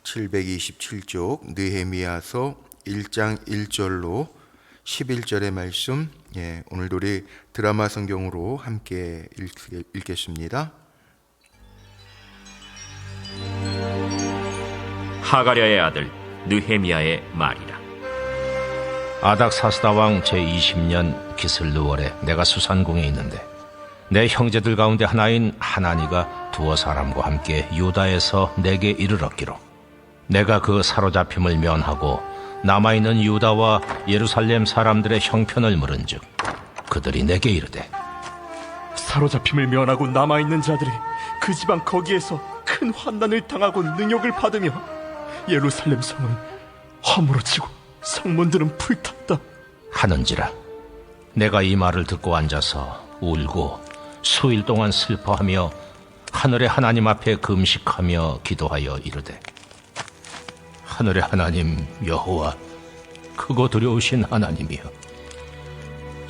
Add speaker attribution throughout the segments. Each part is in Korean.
Speaker 1: 727쪽 느헤미야서 1장 1절로 11절의 말씀, 오늘도 우리 드라마 성경으로 함께 읽겠습니다.
Speaker 2: 하가랴의 아들 느헤미야의 말이라.
Speaker 3: 아닥사스다 왕 제20년 기슬르월에 내가 수산궁에 있는데 내 형제들 가운데 하나인 하나니가 두어 사람과 함께 유다에서 내게 이르렀기로 내가 그 사로잡힘을 면하고 남아있는 유다와 예루살렘 사람들의 형편을 물은즉 그들이 내게 이르되
Speaker 4: 사로잡힘을 면하고 남아있는 자들이 그 지방 거기에서 큰 환난을 당하고 능욕을 받으며 예루살렘 성은 화무로 치고 성문들은 불탔다
Speaker 3: 하는지라. 내가 이 말을 듣고 앉아서 울고 수일 동안 슬퍼하며 하늘의 하나님 앞에 금식하며 기도하여 이르되 하늘의 하나님 여호와, 크고 두려우신 하나님이여,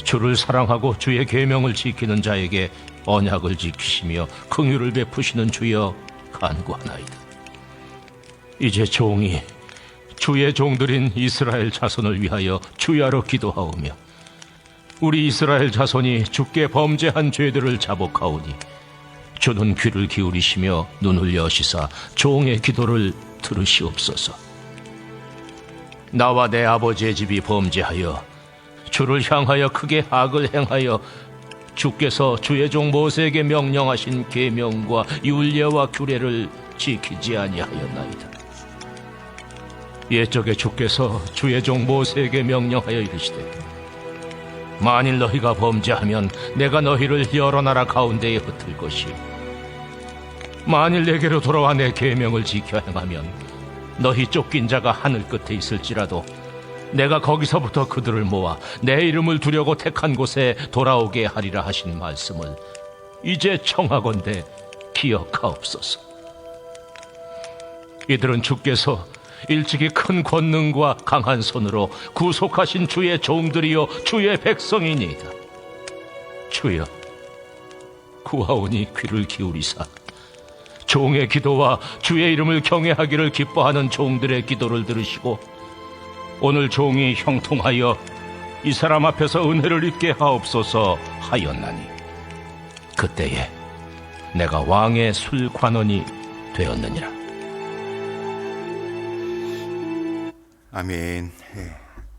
Speaker 3: 주를 사랑하고 주의 계명을 지키는 자에게 언약을 지키시며 긍휼을 베푸시는 주여 간구하나이다. 이제 종이 주의 종들인 이스라엘 자손을 위하여 주야로 기도하오며 우리 이스라엘 자손이 주께 범죄한 죄들을 자복하오니 주는 귀를 기울이시며 눈을 여시사 종의 기도를 들으시옵소서. 나와 내 아버지의 집이 범죄하여 주를 향하여 크게 악을 행하여 주께서 주의 종 모세에게 명령하신 계명과 율례와 규례를 지키지 아니하였나이다. 옛적에 주께서 주의 종 모세에게 명령하여 이르시되 만일 너희가 범죄하면 내가 너희를 여러 나라 가운데에 흩을 것이요 만일 내게로 돌아와 내 계명을 지켜 행하면 너희 쫓긴 자가 하늘 끝에 있을지라도 내가 거기서부터 그들을 모아 내 이름을 두려고 택한 곳에 돌아오게 하리라 하신 말씀을 이제 청하건대 기억하옵소서. 이들은 주께서 일찍이 큰 권능과 강한 손으로 구속하신 주의 종들이요 주의 백성이니이다. 주여, 구하오니 귀를 기울이사 종의 기도와 주의 이름을 경외하기를 기뻐하는 종들의 기도를 들으시고 오늘 종이 형통하여 이 사람 앞에서 은혜를 입게 하옵소서 하였나니 그때에 내가 왕의 술관원이 되었느니라.
Speaker 1: 아멘.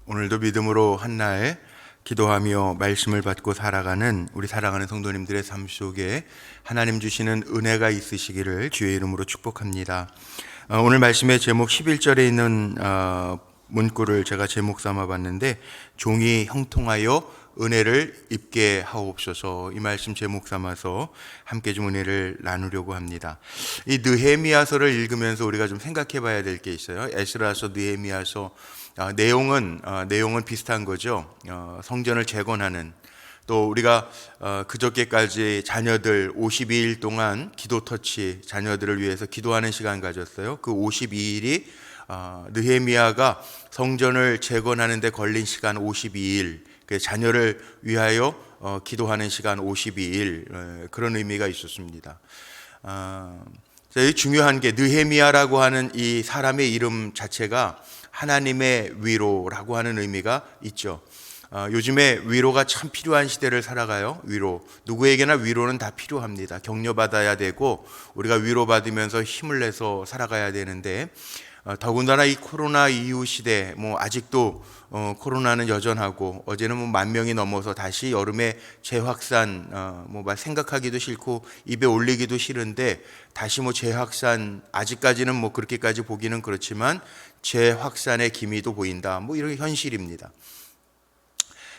Speaker 1: 오늘도 믿음으로 한날 기도하며 말씀을 받고 살아가는 우리 사랑하는 성도님들의 삶 속에 하나님 주시는 은혜가 있으시기를 주의 이름으로 축복합니다. 오늘 말씀의 제목 11절에 있는 문구를 제가 제목 삼아 봤는데 종이 형통하여 은혜를 입게 하옵소서, 이 말씀 제목 삼아서 함께 좀 은혜를 나누려고 합니다. 이 느헤미야서를 읽으면서 우리가 좀 생각해 봐야 될 게 있어요. 에스라서, 느헤미야서 내용은 비슷한 거죠. 성전을 재건하는, 또 우리가 그저께까지 자녀들 52일 동안 기도 터치, 자녀들을 위해서 기도하는 시간 가졌어요. 그 52일이 느헤미야가 성전을 재건하는 데 걸린 시간 52일, 자녀를 위하여 기도하는 시간 52일, 그런 의미가 있었습니다. 중요한 게 느헤미야라고 하는 이 사람의 이름 자체가 하나님의 위로라고 하는 의미가 있죠. 요즘에 위로가 참 필요한 시대를 살아가요. 위로, 누구에게나 위로는 다 필요합니다. 격려받아야 되고 우리가 위로받으면서 힘을 내서 살아가야 되는데, 더군다나 이 코로나 이후 시대, 아직도 코로나는 여전하고 어제는 10,000명이 넘어서 다시 여름에 재확산, 생각하기도 싫고 입에 올리기도 싫은데 다시 재확산, 아직까지는 그렇게까지 보기는 그렇지만 재확산의 기미도 보인다, 이런 현실입니다.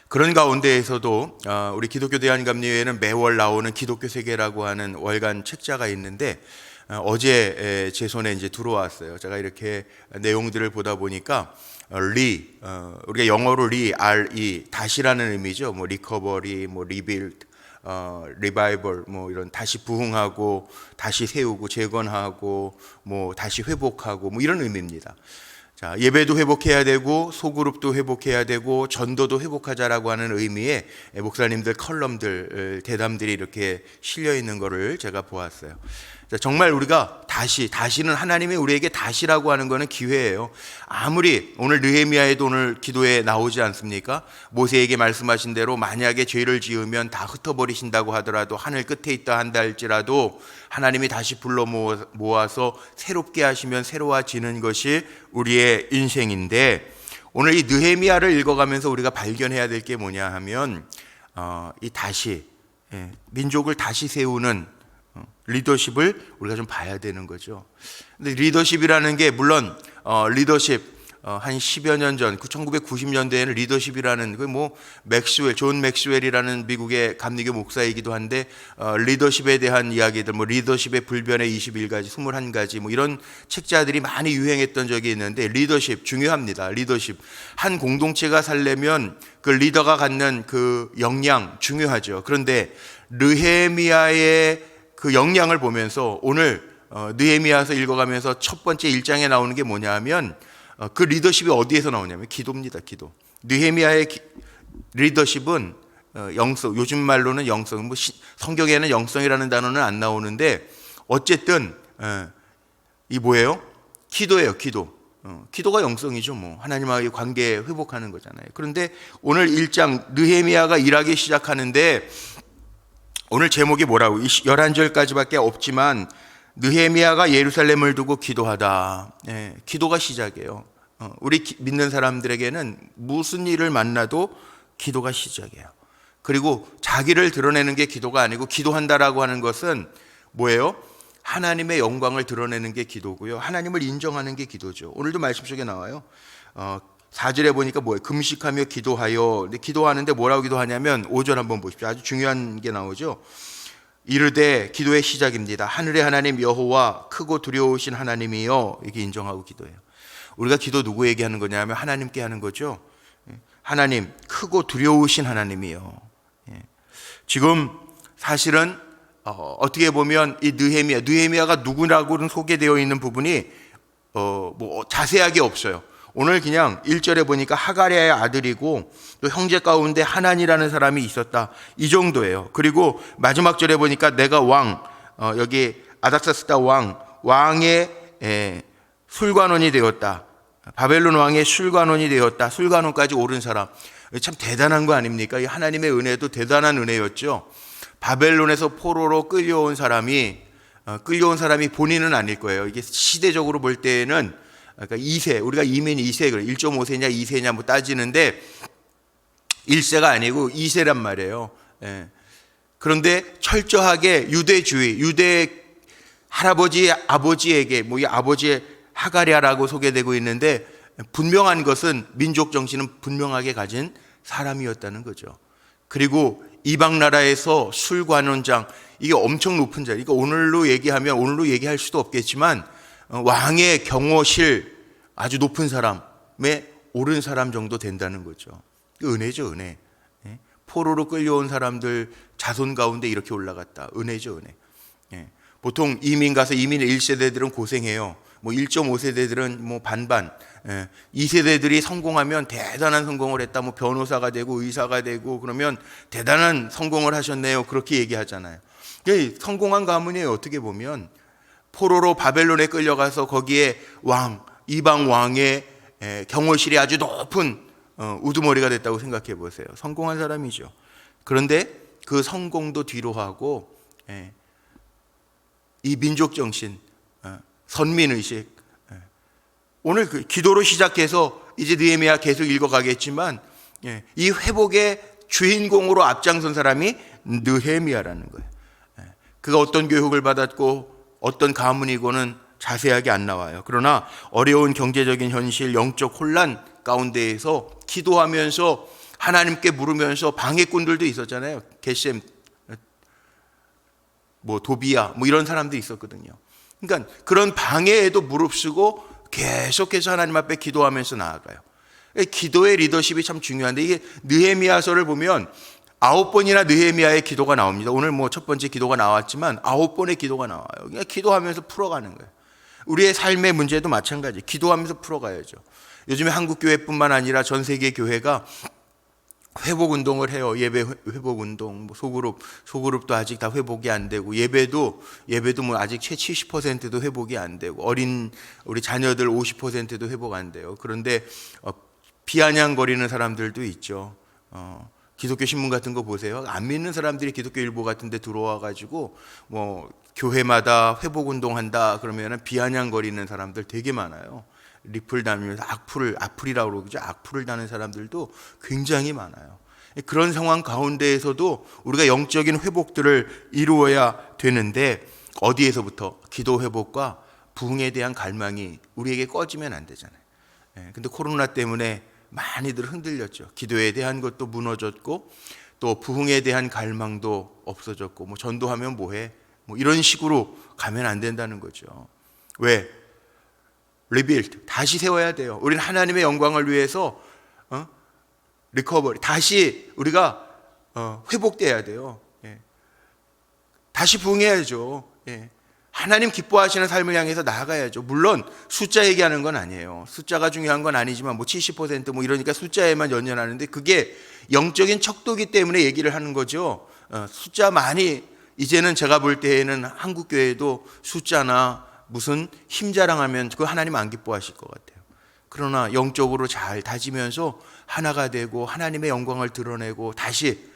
Speaker 1: 그런 가운데에서도 우리 기독교 대한감리회에는 매월 나오는 기독교 세계라고 하는 월간 책자가 있는데 어제 제 손에 이제 들어왔어요. 제가 이렇게 내용들을 보다 보니까 우리가 영어로 R-E, 다시라는 의미죠. 리커버리, 리빌드, 리바이벌, 이런 다시 부흥하고 다시 세우고 재건하고 다시 회복하고 이런 의미입니다. 자, 예배도 회복해야 되고 소그룹도 회복해야 되고 전도도 회복하자라고 하는 의미의 목사님들 컬럼들, 대담들이 이렇게 실려 있는 거를 제가 보았어요. 자, 정말 우리가 다시는 하나님이 우리에게 다시라고 하는 것은 기회예요. 아무리 오늘 느헤미야에도 오늘 기도에 나오지 않습니까? 모세에게 말씀하신 대로 만약에 죄를 지으면 다 흩어버리신다고 하더라도 하늘 끝에 있다 한다 할지라도 하나님이 다시 불러 모아서 새롭게 하시면 새로워지는 것이 우리의 인생인데, 오늘 이 느헤미야를 읽어가면서 우리가 발견해야 될 게 뭐냐 하면 이 다시 민족을 다시 세우는 리더십을 우리가 좀 봐야 되는 거죠. 근데 리더십이라는 게 물론 리더십 한 10여 년 전 1990년대에는 리더십이라는 존 맥스웰이라는 미국의 감리교 목사이기도 한데 리더십에 대한 이야기들, 리더십의 불변의 21가지, 21가지 이런 책자들이 많이 유행했던 적이 있는데, 리더십 중요합니다. 리더십, 한 공동체가 살려면 그 리더가 갖는 그 역량 중요하죠. 그런데 느헤미야의 그 역량을 보면서 오늘 느헤미야서 읽어가면서 첫 번째 1장에 나오는 게 뭐냐 하면 그 리더십이 어디에서 나오냐면 기도입니다. 기도. 느헤미야의 리더십은 영성, 요즘 말로는 영성, 성경에는 영성이라는 단어는 안 나오는데 어쨌든 이 뭐예요? 기도예요. 기도. 기도가 영성이죠. 하나님과의 관계 회복하는 거잖아요. 그런데 오늘 1장 느헤미야가 일하기 시작하는데 오늘 제목이 뭐라고? 11절까지밖에 없지만 느헤미야가 예루살렘을 두고 기도하다. 기도가 시작이에요. 우리 믿는 사람들에게는 무슨 일을 만나도 기도가 시작이에요. 그리고 자기를 드러내는 게 기도가 아니고, 기도한다라고 하는 것은 뭐예요? 하나님의 영광을 드러내는 게 기도고요. 하나님을 인정하는 게 기도죠. 오늘도 말씀 속에 나와요. 4절에 보니까 뭐예요? 금식하며 기도하여. 근데 기도하는데 뭐라고 기도하냐면 5절 한번 보십시오. 아주 중요한 게 나오죠. 이르되, 기도의 시작입니다. 하늘의 하나님 여호와 크고 두려우신 하나님이여. 이렇게 인정하고 기도해요. 우리가 기도 누구에게 하는 거냐면 하나님께 하는 거죠. 하나님, 크고 두려우신 하나님이여. 지금 사실은 어떻게 보면 이 느헤미야가 누구라고는 소개되어 있는 부분이 자세하게 없어요. 오늘 그냥 1절에 보니까 하가랴의 아들이고 또 형제 가운데 하난이라는 사람이 있었다, 이 정도예요. 그리고 마지막 절에 보니까 내가 여기 아닥사스다 왕의 술관원이 되었다, 바벨론 왕의 술관원이 되었다, 술관원까지 오른 사람. 참 대단한 거 아닙니까? 이 하나님의 은혜도 대단한 은혜였죠. 바벨론에서 포로로 끌려온 사람이 본인은 아닐 거예요. 이게 시대적으로 볼 때는 그러니까 2세, 우리가 이민 2세, 1.5세냐 2세냐 따지는데 1세가 아니고 2세란 말이에요. 그런데 철저하게 유대 할아버지 아버지에게 이 아버지의 하가랴라고 소개되고 있는데, 분명한 것은 민족 정신은 분명하게 가진 사람이었다는 거죠. 그리고 이방 나라에서 술관원장, 이게 엄청 높은 자리. 이거 오늘로 얘기할 수도 없겠지만 왕의 경호실 아주 높은 사람에 오른 사람 정도 된다는 거죠. 은혜죠, 은혜. 포로로 끌려온 사람들 자손 가운데 이렇게 올라갔다. 은혜죠, 은혜. 보통 이민 가서 이민 1세대들은 고생해요. 1.5세대들은 반반. 2세대들이 성공하면 대단한 성공을 했다. 변호사가 되고 의사가 되고 그러면 대단한 성공을 하셨네요. 그렇게 얘기하잖아요. 성공한 가문이에요. 어떻게 보면 포로로 바벨론에 끌려가서 거기에 이방 왕의 경호실이 아주 높은 우두머리가 됐다고 생각해 보세요. 성공한 사람이죠. 그런데 그 성공도 뒤로 하고 이 민족 정신, 선민의식, 오늘 그 기도로 시작해서 이제 느헤미야 계속 읽어가겠지만 이 회복의 주인공으로 앞장선 사람이 느헤미야라는 거예요. 그가 어떤 교육을 받았고 어떤 가문이고는 자세하게 안 나와요. 그러나 어려운 경제적인 현실, 영적 혼란 가운데에서 기도하면서 하나님께 물으면서, 방해꾼들도 있었잖아요. 게셈, 도비야 이런 사람도 있었거든요. 그러니까 그런 방해에도 무릅쓰고 계속해서 하나님 앞에 기도하면서 나아가요. 기도의 리더십이 참 중요한데, 이게 느헤미야서를 보면 9번이나 느헤미야의 기도가 나옵니다. 오늘 첫 번째 기도가 나왔지만 9번의 기도가 나와요. 그냥 기도하면서 풀어가는 거예요. 우리의 삶의 문제도 마찬가지, 기도하면서 풀어가야죠. 요즘에 한국 교회뿐만 아니라 전 세계 교회가 회복 운동을 해요. 예배 회복 운동, 뭐 소그룹도 아직 다 회복이 안 되고, 예배도 뭐 아직 채 70%도 회복이 안 되고, 어린 우리 자녀들 50%도 회복 안 돼요. 그런데 비아냥거리는 사람들도 있죠. 기독교 신문 같은 거 보세요. 안 믿는 사람들이 기독교 일보 같은 데 들어와 가지고 뭐 교회마다 회복 운동한다 그러면은 비아냥거리는 사람들 되게 많아요. 리플 다니면서 악플이라고 그러죠. 악플을 다는 사람들도 굉장히 많아요. 그런 상황 가운데에서도 우리가 영적인 회복들을 이루어야 되는데, 어디에서부터? 기도 회복과 부흥에 대한 갈망이 우리에게 꺼지면 안 되잖아요. 근데 코로나 때문에 많이들 흔들렸죠. 기도에 대한 것도 무너졌고, 또 부흥에 대한 갈망도 없어졌고, 뭐 전도하면 뭐해? 뭐 이런 식으로 가면 안 된다는 거죠. 왜? 리빌드, 다시 세워야 돼요. 우리는 하나님의 영광을 위해서 리커버리, 다시 우리가 회복돼야 돼요. 다시 부흥해야죠. 하나님 기뻐하시는 삶을 향해서 나아가야죠. 물론 숫자 얘기하는 건 아니에요. 숫자가 중요한 건 아니지만 뭐 70% 뭐 이러니까 숫자에만 연연하는데, 그게 영적인 척도기 때문에 얘기를 하는 거죠. 숫자 많이, 이제는 제가 볼 때에는 한국 교회도 숫자나 무슨 힘 자랑하면 그 하나님 안 기뻐하실 것 같아요. 그러나 영적으로 잘 다지면서 하나가 되고 하나님의 영광을 드러내고, 다시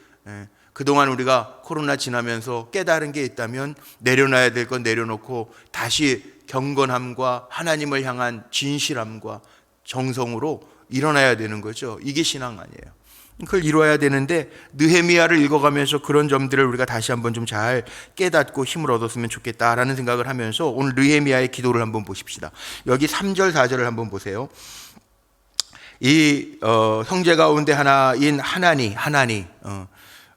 Speaker 1: 그동안 우리가 코로나 지나면서 깨달은 게 있다면 내려놔야 될 건 내려놓고 다시 경건함과 하나님을 향한 진실함과 정성으로 일어나야 되는 거죠. 이게 신앙 아니에요. 그걸 이루어야 되는데, 느헤미야를 읽어가면서 그런 점들을 우리가 다시 한번 좀 잘 깨닫고 힘을 얻었으면 좋겠다라는 생각을 하면서 오늘 느헤미야의 기도를 한번 보십시다. 여기 3절 4절을 한번 보세요. 이 형제 가운데 하나인 하나니,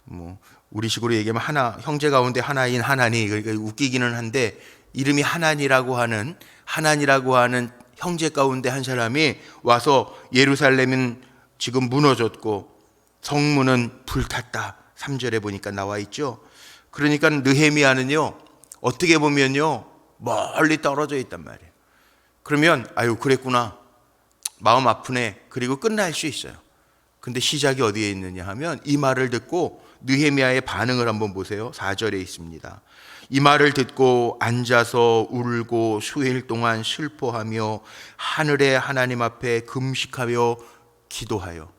Speaker 1: 뭐 우리식으로 얘기하면 형제 가운데 하나인 하나니, 그러니까 웃기기는 한데, 이름이 하나니라고 하는 형제 가운데 한 사람이 와서 예루살렘은 지금 무너졌고 성문은 불탔다. 3절에 보니까 나와 있죠. 그러니까 느헤미야는요, 어떻게 보면요, 멀리 떨어져 있단 말이에요. 그러면 아유 그랬구나, 마음 아프네, 그리고 끝날 수 있어요. 근데 시작이 어디에 있느냐 하면, 이 말을 듣고 느헤미야의 반응을 한번 보세요. 4절에 있습니다. 이 말을 듣고 앉아서 울고 수일 동안 슬퍼하며 하늘의 하나님 앞에 금식하며 기도하여,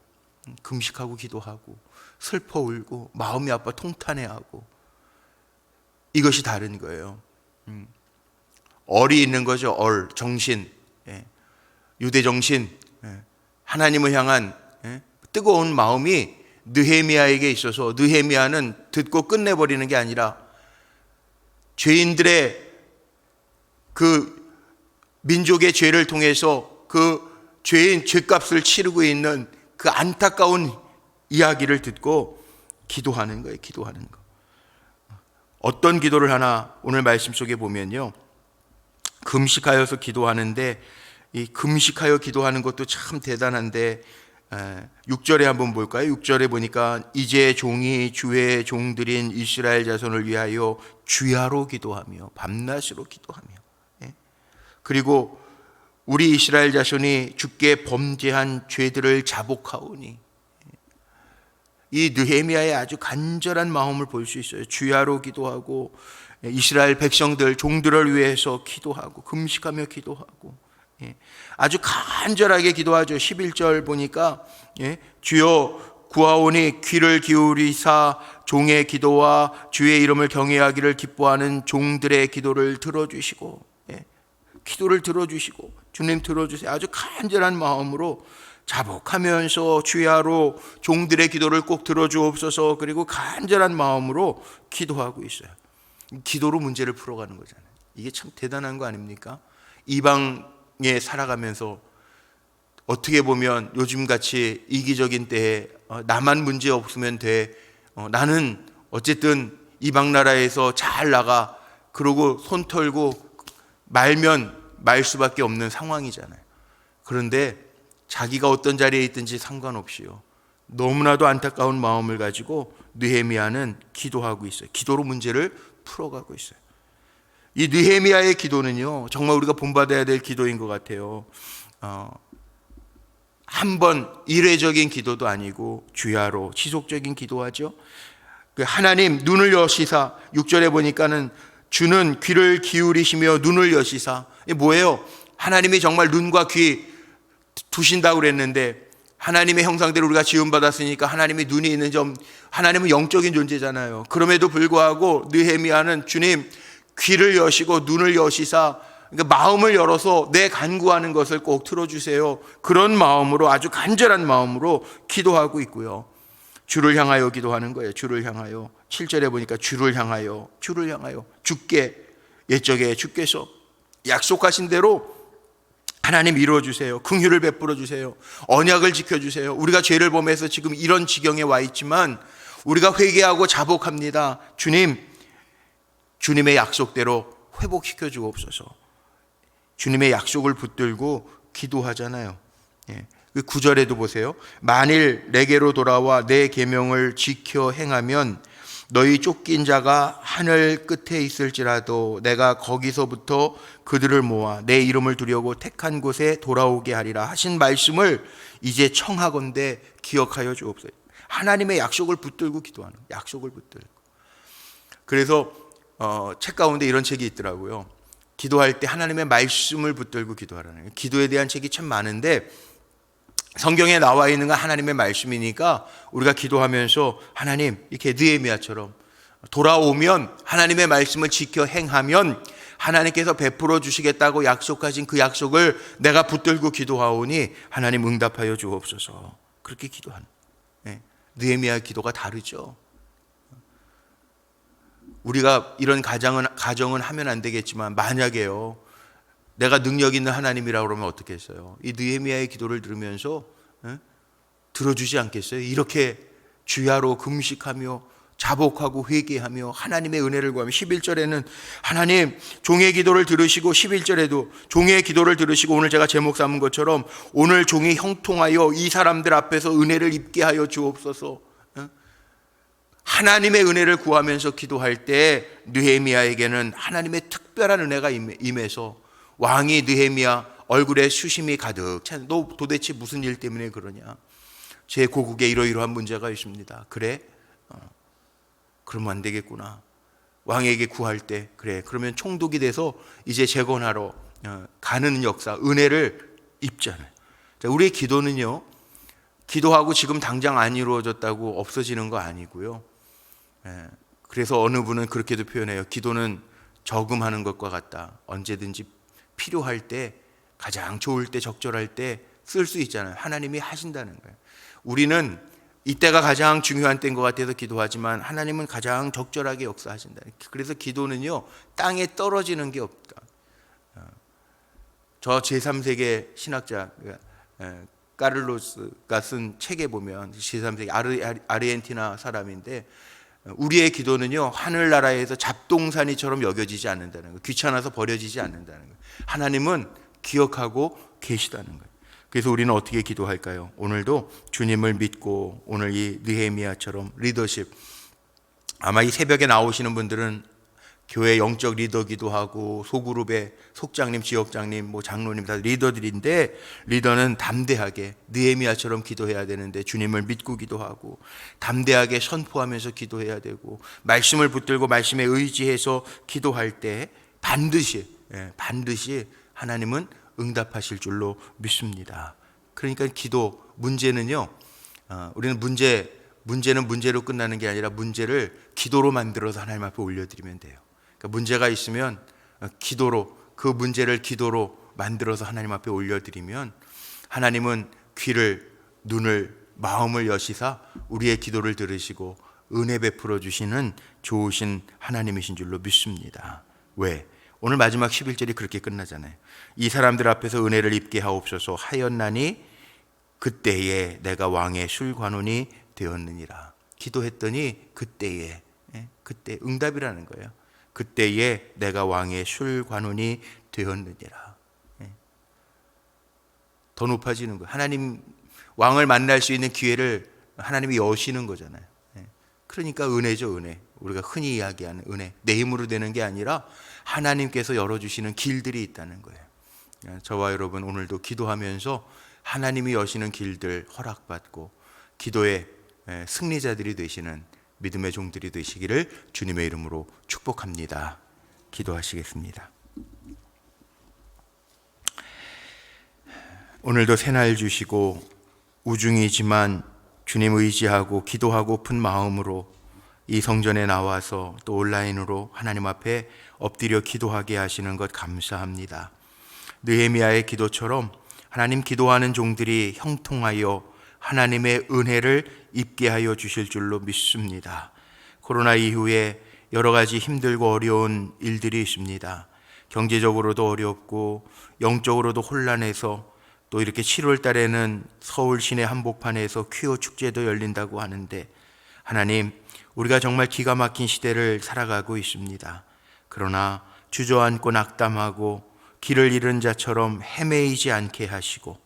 Speaker 1: 금식하고 기도하고 슬퍼 울고 마음이 아파 통탄해하고, 이것이 다른 거예요. 얼이 있는 거죠. 정신, 유대 정신, 하나님을 향한 뜨거운 마음이 느헤미야에게 있어서, 느헤미야는 듣고 끝내버리는 게 아니라 죄인들의 그 민족의 죄를 통해서 그 죄값을 치르고 있는 그 안타까운 이야기를 듣고 기도하는 거예요. 기도하는 거. 어떤 기도를 하나 오늘 말씀 속에 보면요, 금식하여서 기도하는데, 이 금식하여 기도하는 것도 참 대단한데, 6절에 한번 볼까요? 6절에 보니까 이제 종이 주의 종들인 이스라엘 자손을 위하여 주야로 기도하며 밤낮으로 기도하며, 그리고 우리 이스라엘 자손이 주께 범죄한 죄들을 자복하오니, 이 느헤미야의 아주 간절한 마음을 볼 수 있어요. 주야로 기도하고 이스라엘 백성들 종들을 위해서 기도하고 금식하며 기도하고, 아주 간절하게 기도하죠. 11절 보니까 주여 구하오니 귀를 기울이사 종의 기도와 주의 이름을 경외하기를 기뻐하는 종들의 기도를 들어주시고, 기도를 들어주시고, 주님 들어주세요. 아주 간절한 마음으로 자복하면서 주야로 종들의 기도를 꼭 들어주옵소서, 그리고 간절한 마음으로 기도하고 있어요. 기도로 문제를 풀어가는 거잖아요. 이게 참 대단한 거 아닙니까? 이방에 살아가면서 어떻게 보면 요즘같이 이기적인 때에 나만 문제 없으면 돼, 나는 어쨌든 이방 나라에서 잘 나가, 그러고 손 털고 말면 말 수밖에 없는 상황이잖아요. 그런데 자기가 어떤 자리에 있든지 상관없이요, 너무나도 안타까운 마음을 가지고 느헤미야는 기도하고 있어요. 기도로 문제를 풀어가고 있어요. 이 느헤미야의 기도는요, 정말 우리가 본받아야 될 기도인 것 같아요. 한 번 일회적인 기도도 아니고 주야로 지속적인 기도하죠. 하나님 눈을 여시사, 6절에 보니까는 주는 귀를 기울이시며 눈을 여시사. 이게 뭐예요? 하나님이 정말 눈과 귀 두신다고 그랬는데 하나님의 형상대로 우리가 지음받았으니까 하나님이 눈이 있는 점, 하나님은 영적인 존재잖아요. 그럼에도 불구하고 느헤미야는 주님 귀를 여시고 눈을 여시사, 그러니까 마음을 열어서 내 간구하는 것을 꼭 들어주세요. 그런 마음으로, 아주 간절한 마음으로 기도하고 있고요. 주를 향하여 기도하는 거예요. 주를 향하여. 7절에 보니까 주를 향하여, 주를 향하여, 주께, 옛적에 주께서 약속하신 대로 하나님 이루어주세요. 긍휼을 베풀어 주세요. 언약을 지켜주세요. 우리가 죄를 범해서 지금 이런 지경에 와 있지만 우리가 회개하고 자복합니다. 주님, 주님의 약속대로 회복시켜 주옵소서. 주님의 약속을 붙들고 기도하잖아요. 그 9절에도 보세요. 만일 내게로 돌아와 내 계명을 지켜 행하면 너희 쫓긴 자가 하늘 끝에 있을지라도 내가 거기서부터 그들을 모아 내 이름을 두려고 택한 곳에 돌아오게 하리라 하신 말씀을 이제 청하건대 기억하여 주옵소서. 하나님의 약속을 붙들고 기도하는, 약속을 붙들고. 그래서 책 가운데 이런 책이 있더라고요. 기도할 때 하나님의 말씀을 붙들고 기도하라는. 기도에 대한 책이 참 많은데 성경에 나와 있는 건 하나님의 말씀이니까 우리가 기도하면서 하나님, 이렇게 느헤미야처럼 돌아오면 하나님의 말씀을 지켜 행하면 하나님께서 베풀어 주시겠다고 약속하신 그 약속을 내가 붙들고 기도하오니 하나님 응답하여 주옵소서. 그렇게 기도하는. 느헤미야 기도가 다르죠. 우리가 이런 가정은 하면 안 되겠지만 만약에요, 내가 능력 있는 하나님이라고 그러면 어떻게 했어요? 이 느헤미야의 기도를 들으면서 들어주지 않겠어요? 이렇게 주야로 금식하며 자복하고 회개하며 하나님의 은혜를 구하며 11절에는 하나님 종의 기도를 들으시고 11절에도 종의 기도를 들으시고 오늘 제가 제목 삼은 것처럼 오늘 종이 형통하여 이 사람들 앞에서 은혜를 입게 하여 주옵소서. 하나님의 은혜를 구하면서 기도할 때 느헤미야에게는 하나님의 특별한 은혜가 임해서 왕이 느헤미야 얼굴에 수심이 가득 찬, 너 도대체 무슨 일 때문에 그러냐? 제 고국에 이러이러한 문제가 있습니다. 그래? 그러면 안 되겠구나. 왕에게 구할 때 그래, 그러면 총독이 돼서 이제 재건하러 가는 역사, 은혜를 입잖아요. 자, 우리의 기도는요, 기도하고 지금 당장 안 이루어졌다고 없어지는 거 아니고요. 그래서 어느 분은 그렇게도 표현해요. 기도는 저금하는 것과 같다. 언제든지 필요할 때, 가장 좋을 때, 적절할 때 쓸 수 있잖아요. 하나님이 하신다는 거예요. 우리는 이때가 가장 중요한 때인 것 같아서 기도하지만 하나님은 가장 적절하게 역사하신다. 그래서 기도는요, 땅에 떨어지는 게 없다. 저 제3세계 신학자 카를로스가 쓴 책에 보면 제3세계 아르헨티나 사람인데 우리의 기도는요, 하늘나라에서 잡동사니처럼 여겨지지 않는다는 거예요. 귀찮아서 버려지지 않는다는 거예요. 하나님은 기억하고 계시다는 거예요. 그래서 우리는 어떻게 기도할까요? 오늘도 주님을 믿고 오늘 이 느헤미야처럼 리더십, 아마 이 새벽에 나오시는 분들은 교회 영적 리더기도 하고 소그룹의 속장님, 지역장님, 뭐 장로님 다 리더들인데 리더는 담대하게 느헤미야처럼 기도해야 되는데 주님을 믿고 기도하고 담대하게 선포하면서 기도해야 되고 말씀을 붙들고 말씀에 의지해서 기도할 때 반드시 하나님은 응답하실 줄로 믿습니다. 그러니까 기도 문제는요, 우리는 문제는 문제로 끝나는 게 아니라 문제를 기도로 만들어서 하나님 앞에 올려드리면 돼요. 그러니까 문제가 있으면 기도로, 그 문제를 기도로 만들어서 하나님 앞에 올려드리면 하나님은 귀를, 눈을, 마음을 여시사 우리의 기도를 들으시고 은혜 베풀어 주시는 좋으신 하나님이신 줄로 믿습니다. 왜? 오늘 마지막 11절이 그렇게 끝나잖아요. 이 사람들 앞에서 은혜를 입게 하옵소서 하였나니 그때에 내가 왕의 술관원이 되었느니라. 기도했더니 그때 응답이라는 거예요. 그때에 내가 왕의 술관원이 되었느니라. 더 높아지는 거예요. 하나님 왕을 만날 수 있는 기회를 하나님이 여시는 거잖아요. 그러니까 은혜죠, 은혜. 우리가 흔히 이야기하는 은혜. 내 힘으로 되는 게 아니라 하나님께서 열어주시는 길들이 있다는 거예요. 저와 여러분 오늘도 기도하면서 하나님이 여시는 길들 허락받고 기도의 승리자들이 되시는 믿음의 종들이 되시기를 주님의 이름으로 축복합니다. 기도하시겠습니다. 오늘도 새날 주시고 우중이지만 주님 의지하고 기도하고픈 마음으로 이 성전에 나와서 또 온라인으로 하나님 앞에 엎드려 기도하게 하시는 것 감사합니다. 느헤미야의 기도처럼 하나님 기도하는 종들이 형통하여 하나님의 은혜를 입게 하여 주실 줄로 믿습니다. 코로나 이후에 여러 가지 힘들고 어려운 일들이 있습니다. 경제적으로도 어렵고 영적으로도 혼란해서 또 이렇게 7월 달에는 서울 시내 한복판에서 퀴어 축제도 열린다고 하는데 하나님, 우리가 정말 기가 막힌 시대를 살아가고 있습니다. 그러나 주저앉고 낙담하고 길을 잃은 자처럼 헤매이지 않게 하시고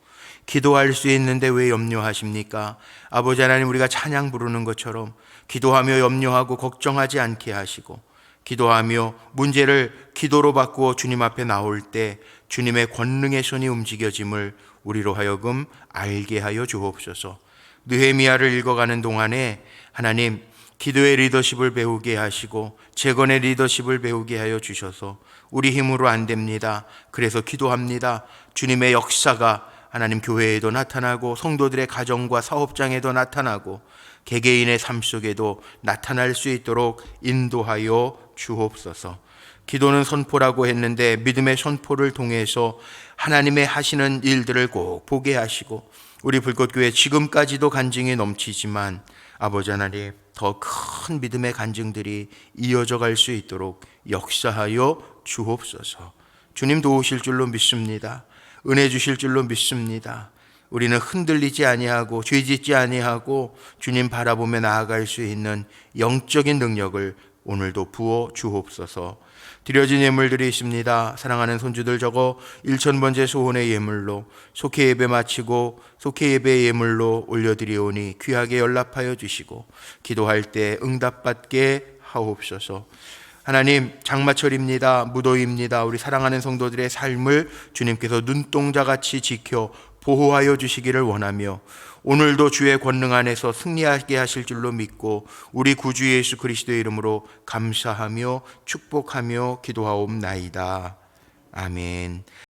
Speaker 1: 기도할 수 있는데 왜 염려하십니까? 아버지 하나님, 우리가 찬양 부르는 것처럼 기도하며 염려하고 걱정하지 않게 하시고 기도하며 문제를 기도로 바꾸어 주님 앞에 나올 때 주님의 권능의 손이 움직여짐을 우리로 하여금 알게 하여 주옵소서. 느헤미야를 읽어가는 동안에 하나님 기도의 리더십을 배우게 하시고 재건의 리더십을 배우게 하여 주셔서 우리 힘으로 안 됩니다. 그래서 기도합니다. 주님의 역사가 하나님 교회에도 나타나고 성도들의 가정과 사업장에도 나타나고 개개인의 삶 속에도 나타날 수 있도록 인도하여 주옵소서. 기도는 선포라고 했는데 믿음의 선포를 통해서 하나님의 하시는 일들을 꼭 보게 하시고 우리 불꽃교회 지금까지도 간증이 넘치지만 아버지 하나님 더 큰 믿음의 간증들이 이어져 갈 수 있도록 역사하여 주옵소서. 주님 도우실 줄로 믿습니다. 은혜 주실 줄로 믿습니다. 우리는 흔들리지 아니하고 죄짓지 아니하고 주님 바라보며 나아갈 수 있는 영적인 능력을 오늘도 부어 주옵소서. 드려진 예물들이 있습니다. 사랑하는 손주들 저거 1000번째 소원의 예물로 속회 예배 마치고 속회 예배 예물로 올려드리오니 귀하게 연락하여 주시고 기도할 때 응답받게 하옵소서. 하나님, 장마철입니다. 무더위입니다. 우리 사랑하는 성도들의 삶을 주님께서 눈동자같이 지켜 보호하여 주시기를 원하며 오늘도 주의 권능 안에서 승리하게 하실 줄로 믿고 우리 구주 예수 그리스도의 이름으로 감사하며 축복하며 기도하옵나이다. 아멘.